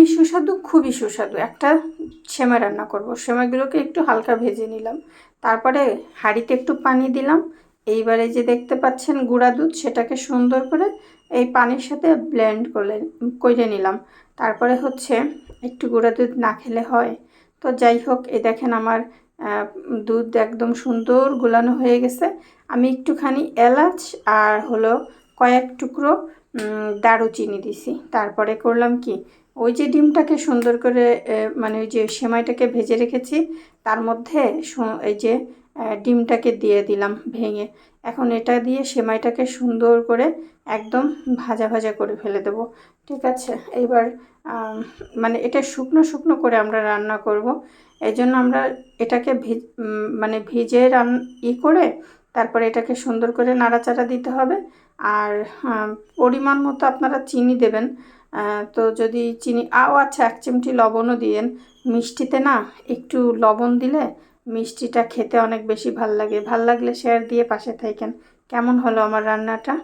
খুবই সুস্বাদু, খুবই সুস্বাদু একটা সেমাই রান্না করব। সেমাইগুলোকে একটু হালকা ভেজে নিলাম, তারপরে হাঁড়িতে একটু পানি দিলাম। এইবারে যে দেখতে পাচ্ছেন গুঁড়া দুধ, সেটাকে সুন্দর করে এই পানির সাথে ব্লেন্ড করে নিলাম। তারপরে হচ্ছে একটু গুঁড়া দুধ না খেলে হয়? তো যাই হোক, এই দেখেন আমার দুধ একদম সুন্দর গোলানো হয়ে গেছে। আমি একটুখানি এলাচ আর হলো কয়েক টুকরো দারুচিনি দিছি। তারপরে করলাম কি, ওই যে ডিমটাকে সুন্দর করে মানে ওই যে সেমাইটাকে ভেজে রেখেছি, তার মধ্যে এই যে ডিমটাকে দিয়ে দিলাম ভেঙে। এখন এটা দিয়ে সেমাইটাকে সুন্দর করে একদম ভাজা ভাজা করে ফেলে দেব। ঠিক আছে, এইবার মানে এটা শুকনো শুকনো করে আমরা রান্না করব। এই জন্য আমরা এটাকে মানে ভিজে করে তারপরে এটাকে সুন্দর করে নাড়াচাড়া দিতে হবে। আর পরিমাণ মতো আপনারা চিনি দেবেন। তো যদি চিনি আচ্ছা, 1 চিমটি লবণও দিয়েন। মিষ্টিতে না একটু লবণ দিলে মিষ্টিটা খেতে অনেক বেশি ভাল লাগে। ভাল লাগলে শেয়ার দিয়ে পাশে থাকেন। কেমন হলো আমার রান্নাটা?